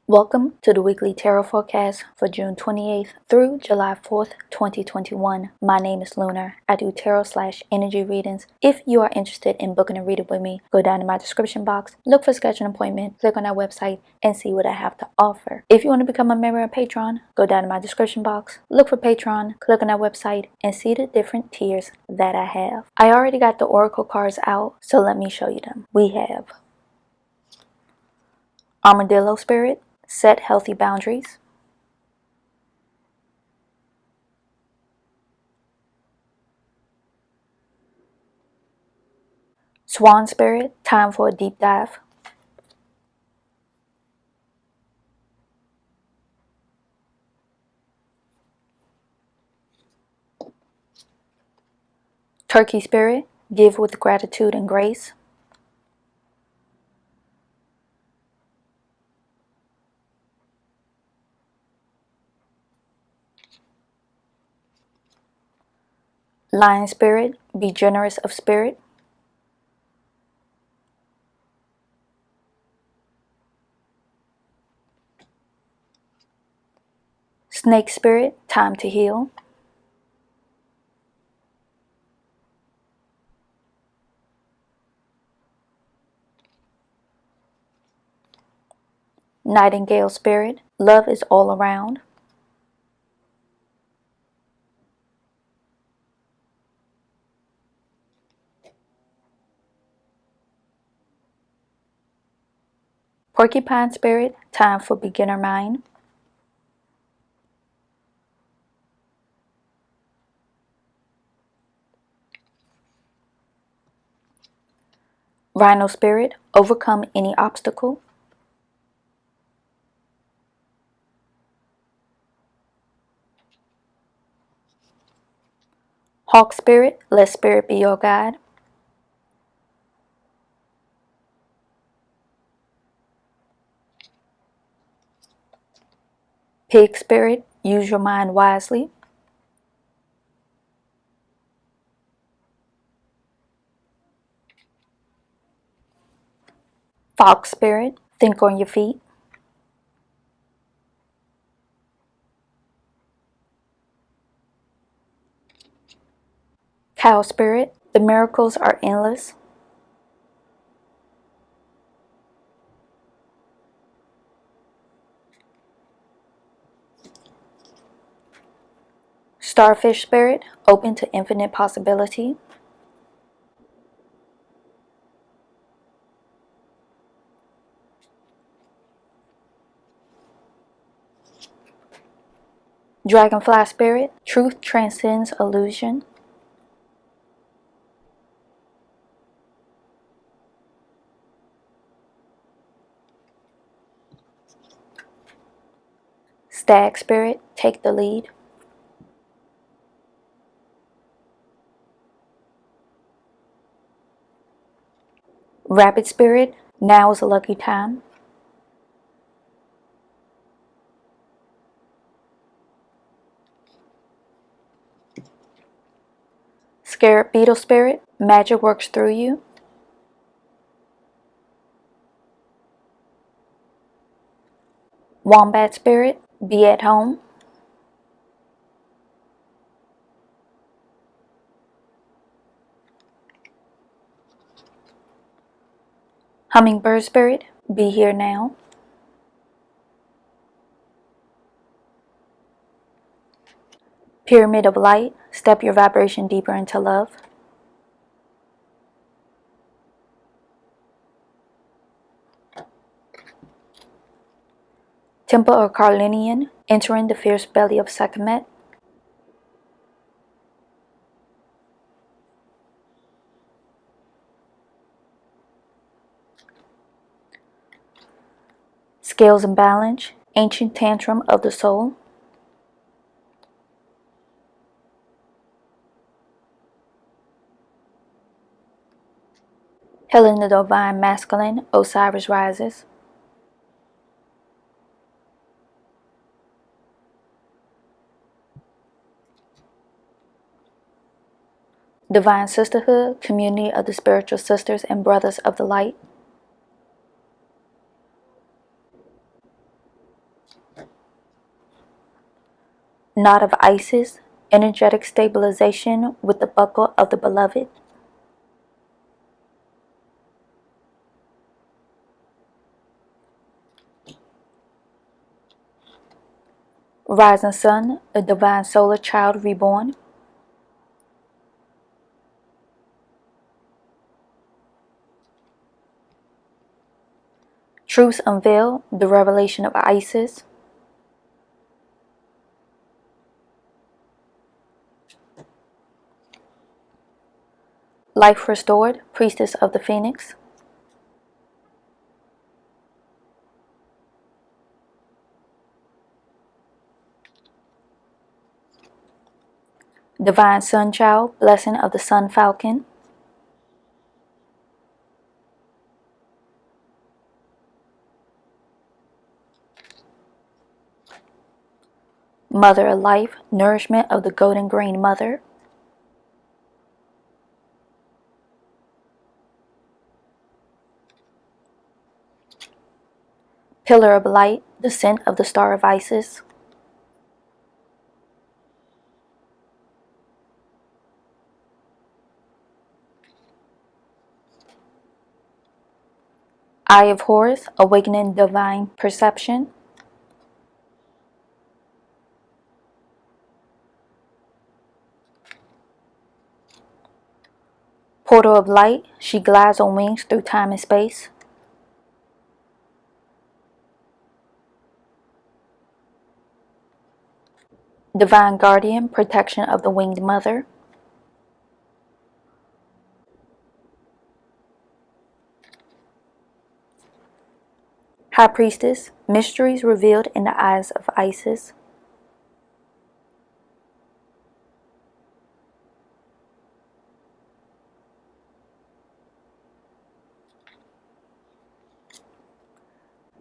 Welcome to the weekly tarot forecast for June 28th through July 4th, 2021. My name is Lunar. I do tarot/energy readings. If you are interested in booking a reading with me, go down to my description box, look for schedule an appointment, click on our website, and see what I have to offer. If you want to become a member of Patreon, go down to my description box, look for Patreon, click on our website, and see the different tiers that I have. I already got the oracle cards out, so let me show you them. We have Armadillo Spirit. Set healthy boundaries. Swan Spirit, time for a deep dive. Turkey Spirit, give with gratitude and grace. Lion Spirit, be generous of spirit. Snake Spirit, time to heal. Nightingale Spirit, love is all around. Porcupine Spirit, time for beginner mind. Rhino Spirit, overcome any obstacle. Hawk Spirit, let spirit be your guide. Pig Spirit, use your mind wisely. Fox Spirit, think on your feet. Cow Spirit, the miracles are endless. Starfish Spirit, open to infinite possibility. Dragonfly Spirit, truth transcends illusion. Stag Spirit, take the lead. Rabbit Spirit, now is a lucky time. Scarab Beetle Spirit, magic works through you. Wombat Spirit, be at home. Hummingbird Spirit, be here now. Pyramid of Light, step your vibration deeper into love. Temple of Carlinian, entering the fierce belly of Sekhmet. Scales and Balance, ancient tantrum of the soul. Helen the Divine Masculine, Osiris rises. Divine Sisterhood, community of the spiritual sisters and brothers of the light. Knot of Isis, energetic stabilization with the buckle of the beloved. Rising Sun, a divine solar child reborn. Truths unveiled, the revelation of Isis. Life restored, priestess of the Phoenix. Divine Sun Child, blessing of the Sun Falcon. Mother of Life, nourishment of the Golden Green Mother. Pillar of Light, descent of the Star of Isis. Eye of Horus, awakening divine perception. Portal of Light, she glides on wings through time and space. Divine Guardian, protection of the Winged Mother. High Priestess, mysteries revealed in the eyes of Isis.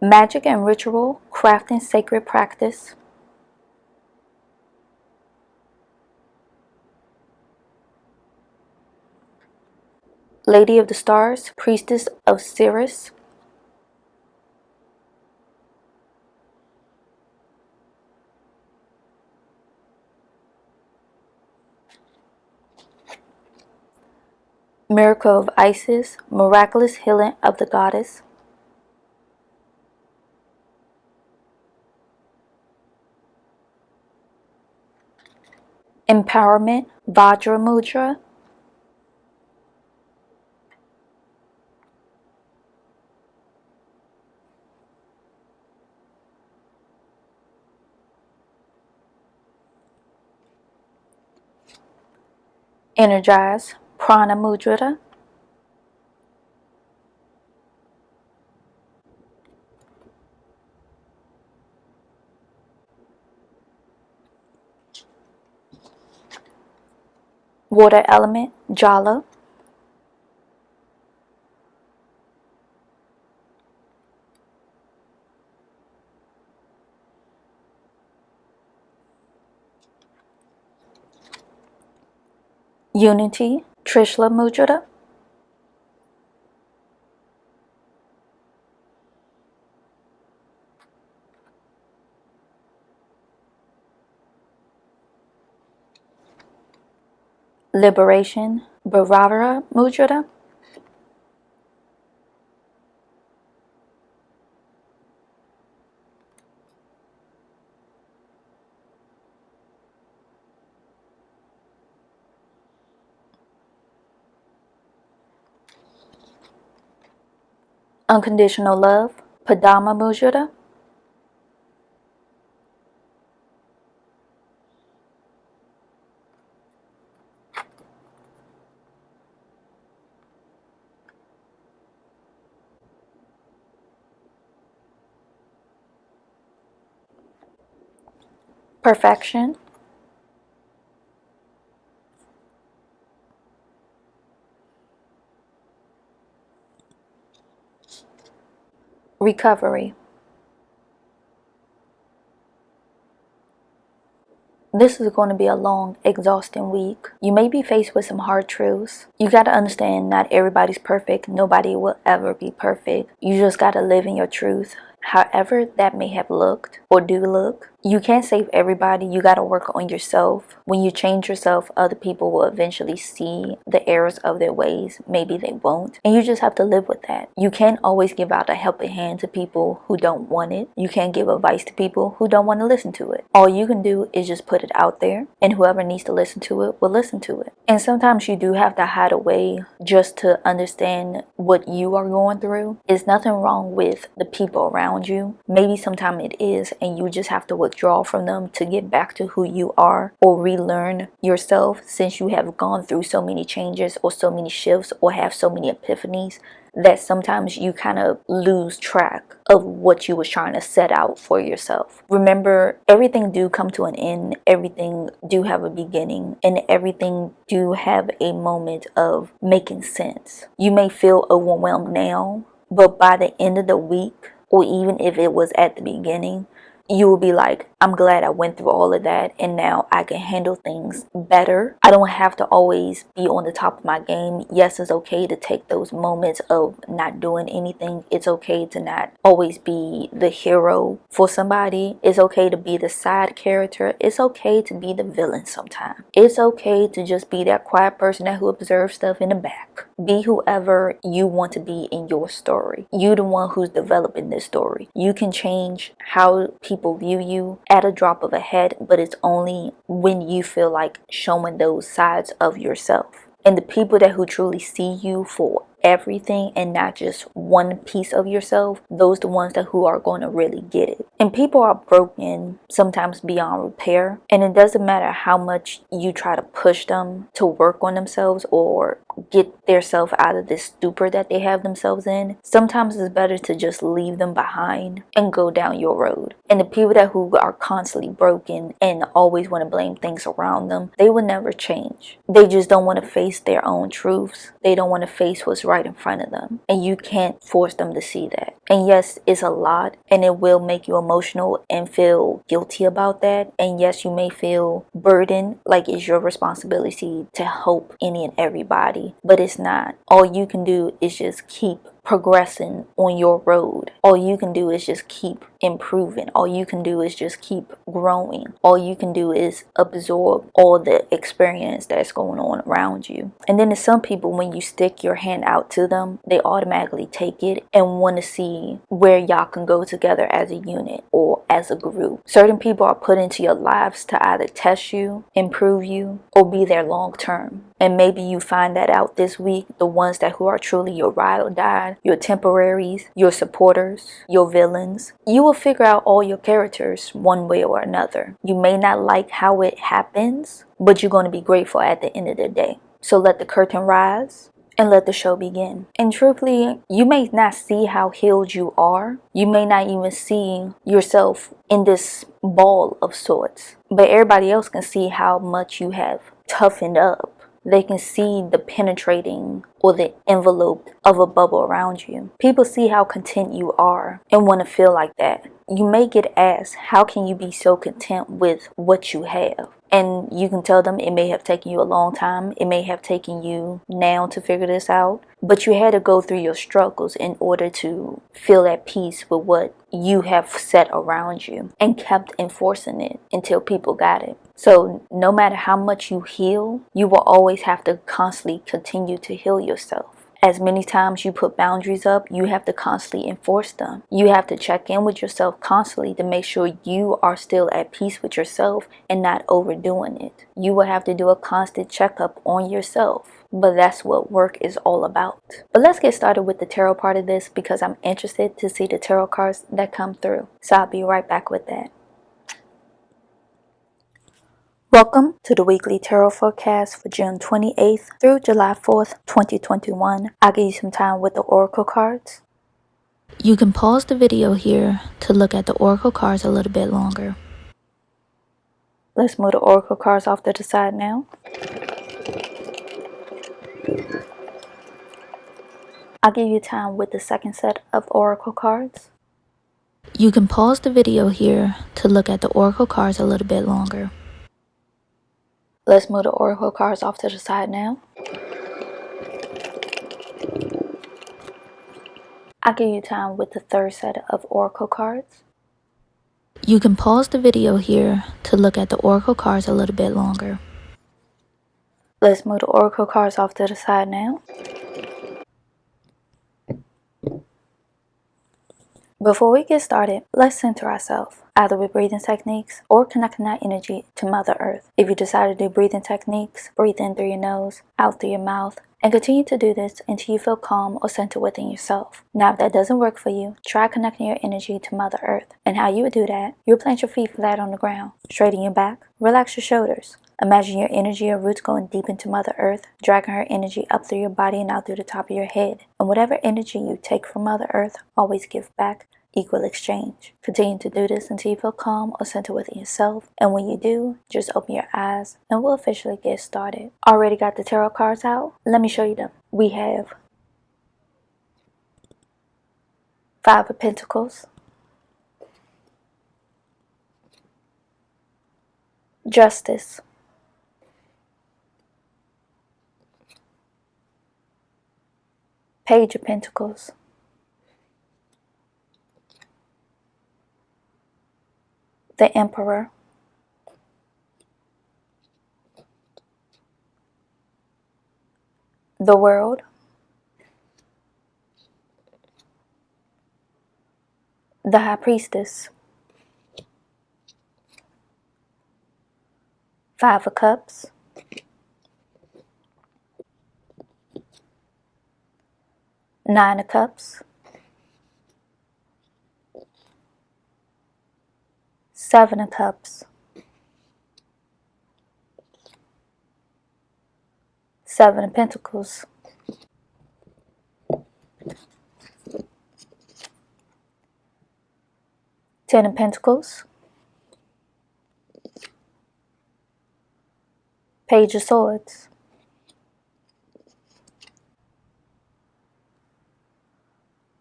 Magic and ritual, crafting sacred practice. Lady of the Stars, priestess of Sirius. Miracle of Isis, miraculous healing of the goddess. Empowerment, Vajra Mudra. Energize, Prana Mudra. Water element, Jala. Unity, Trishla Mudra. Liberation, Bharavara Mudra. Unconditional love, Padama Mudra. Perfection. Recovery. This is going to be a long, exhausting week. You may be faced with some hard truths. You got to understand not everybody's perfect. Nobody will ever be perfect. You just got to live in your truth. However that may have looked or do look, you can't save everybody. You got to work on yourself. When you change yourself, other people will eventually see the errors of their ways. Maybe they won't. And you just have to live with that. You can't always give out a helping hand to people who don't want it. You can't give advice to people who don't want to listen to it. All you can do is just put it out there, and whoever needs to listen to it will listen to it. And sometimes you do have to hide away just to understand what you are going through. There's nothing wrong with the people around you. Maybe sometimes it is, and you just have to withdraw from them to get back to who you are, or relearn yourself, since you have gone through so many changes or so many shifts or have so many epiphanies that sometimes you kind of lose track of what you was trying to set out for yourself. Remember, everything do come to an end, everything do have a beginning, and everything do have a moment of making sense. You may feel overwhelmed now, but by the end of the week, or even if it was at the beginning, you will be like, I'm glad I went through all of that, and now I can handle things better. I don't have to always be on the top of my game. Yes, it's okay to take those moments of not doing anything. It's okay to not always be the hero for somebody. It's okay to be the side character. It's okay to be the villain sometimes. It's okay to just be that quiet person who observes stuff in the back. Be whoever you want to be in your story. You're the one who's developing this story. You can change how people view you at a drop of a head, but it's only when you feel like showing those sides of yourself. And the people who truly see you for everything and not just one piece of yourself, those the ones who are going to really get it. And people are broken sometimes beyond repair, and it doesn't matter how much you try to push them to work on themselves or get their self out of this stupor that they have themselves in. Sometimes it's better to just leave them behind and go down your road. And the people who are constantly broken and always want to blame things around them, they will never change. They just don't want to face their own truths. They don't want to face what's right in front of them, and you can't force them to see that. And yes, it's a lot, and it will make you emotional and feel guilty about that. And yes, you may feel burdened, like it's your responsibility to help any and everybody, but it's not. All you can do is just keep progressing on your road. All you can do is just keep improving. All you can do is just keep growing. All you can do is absorb all the experience that's going on around you. And then there's some people, when you stick your hand out to them, they automatically take it and want to see where y'all can go together as a unit or as a group. Certain people are put into your lives to either test you, improve you, or be there long term. And maybe you find that out this week. The ones who are truly your ride or die, your temporaries, your supporters, your villains. You will figure out all your characters one way or another. You may not like how it happens, but you're going to be grateful at the end of the day. So let the curtain rise and let the show begin. And truthfully, you may not see how healed you are. You may not even see yourself in this ball of sorts, but everybody else can see how much you have toughened up. They can see the penetrating or the envelope of a bubble around you. People see how content you are and want to feel like that. You may get asked, how can you be so content with what you have? And you can tell them it may have taken you a long time. It may have taken you now to figure this out. But you had to go through your struggles in order to feel at peace with what you have set around you, and kept enforcing it until people got it. So no matter how much you heal, you will always have to constantly continue to heal yourself. As many times you put boundaries up, you have to constantly enforce them. You have to check in with yourself constantly to make sure you are still at peace with yourself and not overdoing it. You will have to do a constant checkup on yourself. But that's what work is all about. But let's get started with the tarot part of this, because I'm interested to see the tarot cards that come through. So I'll be right back with that. Welcome to the weekly tarot forecast for June 28th through July 4th, 2021. I'll give you some time with the oracle cards. You can pause the video here to look at the oracle cards a little bit longer. Let's move the oracle cards off to the side now. I'll give you time with the second set of oracle cards. You can pause the video here to look at the oracle cards a little bit longer. Let's move the oracle cards off to the side now. I'll give you time with the third set of oracle cards. You can pause the video here to look at the oracle cards a little bit longer. Let's move the oracle cards off to the side now. Before we get started, let's center ourselves, either with breathing techniques or connecting that energy to Mother Earth. If you decide to do breathing techniques, breathe in through your nose, out through your mouth, and continue to do this until you feel calm or centered within yourself. Now, if that doesn't work for you, try connecting your energy to Mother Earth. And how you would do that, you'll plant your feet flat on the ground, straighten your back, relax your shoulders. Imagine your energy or roots going deep into Mother Earth, dragging her energy up through your body and out through the top of your head. And whatever energy you take from Mother Earth, always give back, equal exchange. Continue to do this until you feel calm or centered within yourself. And when you do, just open your eyes and we'll officially get started. Already got the tarot cards out? Let me show you them. We have Five of Pentacles, Justice, Page of Pentacles, the Emperor, the World, the High Priestess, Five of Cups, Nine of Cups, Seven of Cups, Seven of Pentacles, Ten of Pentacles, Page of Swords,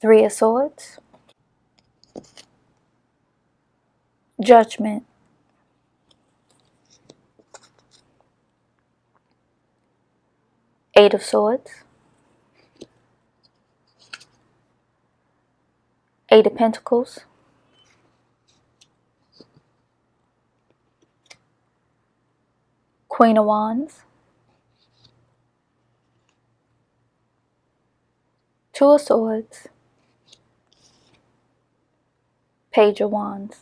Three of Swords, Judgment, Eight of Swords, Eight of Pentacles, Queen of Wands, Two of Swords, Page of Wands.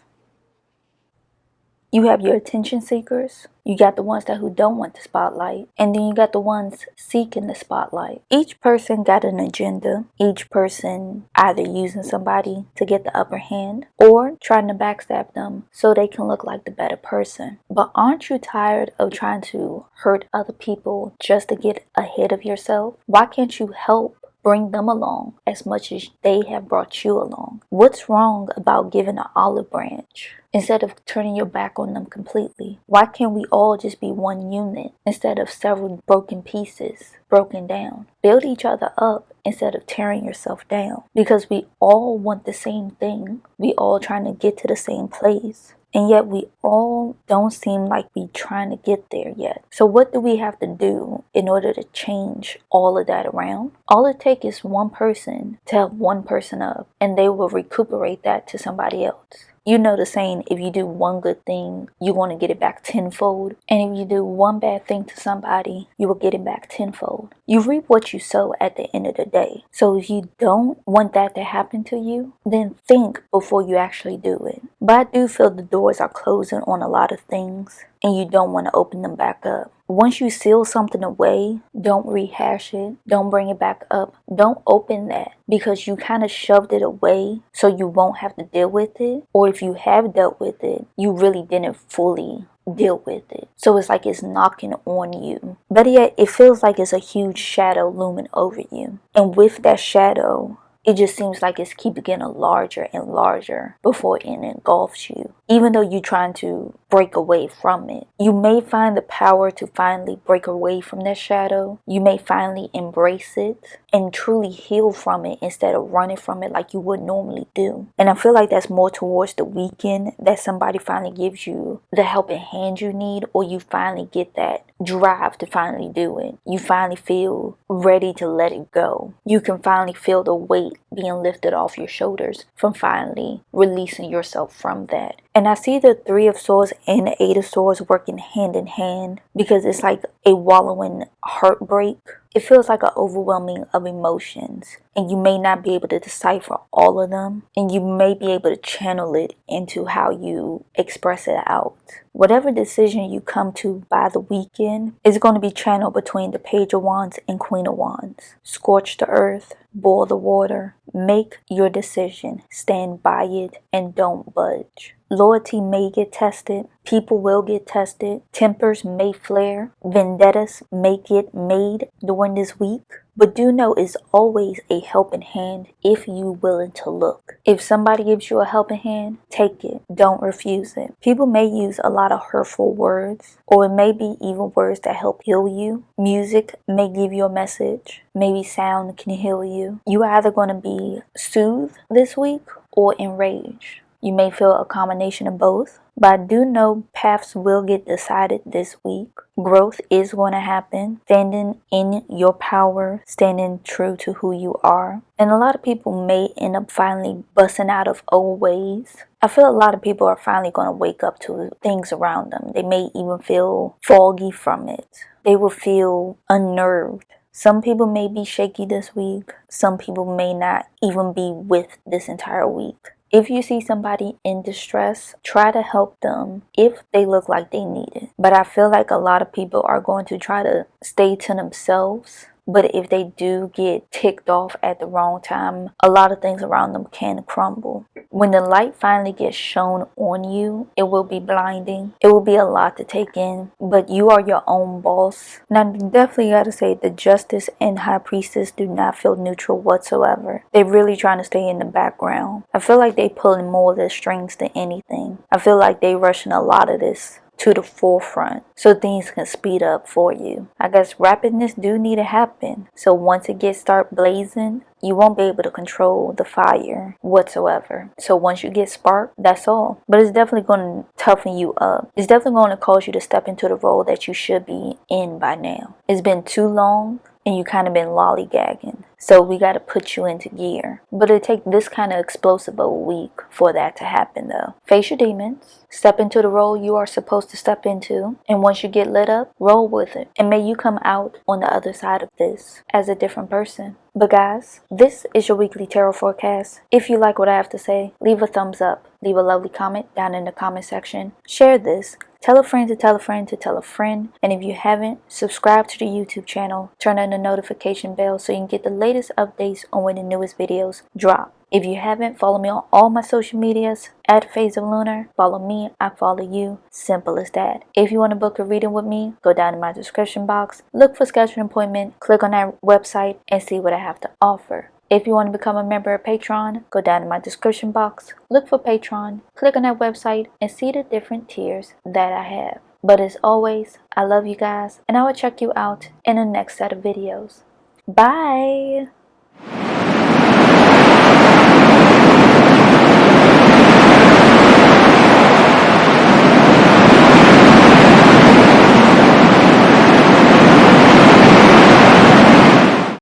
You have your attention seekers, you got the ones who don't want the spotlight, and then you got the ones seeking the spotlight. Each person got an agenda, each person either using somebody to get the upper hand or trying to backstab them so they can look like the better person. But aren't you tired of trying to hurt other people just to get ahead of yourself? Why can't you help bring them along as much as they have brought you along? What's wrong about giving an olive branch instead of turning your back on them completely? Why can't we all just be one unit instead of several broken pieces broken down? Build each other up instead of tearing yourself down, because we all want the same thing. We all trying to get to the same place. And yet we all don't seem like we trying to get there yet. So what do we have to do in order to change all of that around? All it takes is one person to help one person up, and they will recuperate that to somebody else. You know the saying, if you do one good thing, you want to get it back tenfold. And if you do one bad thing to somebody, you will get it back tenfold. You reap what you sow at the end of the day. So if you don't want that to happen to you, then think before you actually do it. But I do feel the doors are closing on a lot of things, and you don't want to open them back up. Once you seal something away, don't rehash it. Don't bring it back up. Don't open that, because you kind of shoved it away so you won't have to deal with it. Or if you have dealt with it, you really didn't fully deal with it. So it's like it's knocking on you. But yet it feels like it's a huge shadow looming over you. And with that shadow, it just seems like it's keep getting larger and larger before it engulfs you. Even though you're trying to break away from it. You may find the power to finally break away from that shadow. You may finally embrace it and truly heal from it instead of running from it like you would normally do. And I feel like that's more towards the weekend, that somebody finally gives you the helping hand you need, or you finally get that drive to finally do it. You finally feel ready to let it go. You can finally feel the weight being lifted off your shoulders from finally releasing yourself from that. And I see the Three of Swords and the Eight of Swords working hand in hand, because it's like a wallowing heartbreak. It feels like an overwhelming of emotions, and you may not be able to decipher all of them, and you may be able to channel it into how you express it out. Whatever decision you come to by the weekend is going to be channeled between the Page of Wands and Queen of Wands. Scorch the earth, boil the water, make your decision, stand by it, and don't budge. Loyalty may get tested, people will get tested, tempers may flare, vendettas may get made during this week. But do know it's always a helping hand if you're willing to look. If somebody gives you a helping hand, take it. Don't refuse it. People may use a lot of hurtful words, or it may be even words that help heal you. Music may give you a message. Maybe sound can heal you. You're either going to be soothed this week or enraged. You may feel a combination of both, but I do know paths will get decided this week. Growth is going to happen. Standing in your power, standing true to who you are. And a lot of people may end up finally busting out of old ways. I feel a lot of people are finally going to wake up to things around them. They may even feel foggy from it. They will feel unnerved. Some people may be shaky this week. Some people may not even be with this entire week. If you see somebody in distress, try to help them if they look like they need it. But I feel like a lot of people are going to try to stay to themselves. But if they do get ticked off at the wrong time, a lot of things around them can crumble. When the light finally gets shown on you, it will be blinding. It will be a lot to take in, but you are your own boss. Now, definitely gotta say the Justice and High Priestess do not feel neutral whatsoever. They're really trying to stay in the background. I feel like they pulling more of the strings than anything. I feel like they rushing a lot of this to the forefront so things can speed up for you. I guess rapidness do need to happen. So once it gets start blazing, you won't be able to control the fire whatsoever. So once you get sparked, that's all. But it's definitely going to toughen you up. It's definitely going to cause you to step into the role that you should be in by now. It's been too long and you kind of been lollygagging. So we got to put you into gear. But it take this kind of explosive of a week for that to happen though. Face your demons. Step into the role you are supposed to step into. And once you get lit up, roll with it. And may you come out on the other side of this as a different person. But guys, this is your weekly tarot forecast. If you like what I have to say, leave a thumbs up. Leave a lovely comment down in the comment section. Share this. Tell a friend to tell a friend to tell a friend. And if you haven't, subscribe to the YouTube channel. Turn on the notification bell so you can get the latest updates on when the newest videos drop. If you haven't, follow me on all my social medias at Phaseoflunar. Follow me, I follow you. Simple as that. If you want to book a reading with me, go down in my description box. Look for schedule an appointment. Click on that website and see what I have to offer. If you want to become a member of Patreon, go down in my description box. Look for Patreon. Click on that website and see the different tiers that I have. But as always, I love you guys and I will check you out in the next set of videos. Bye!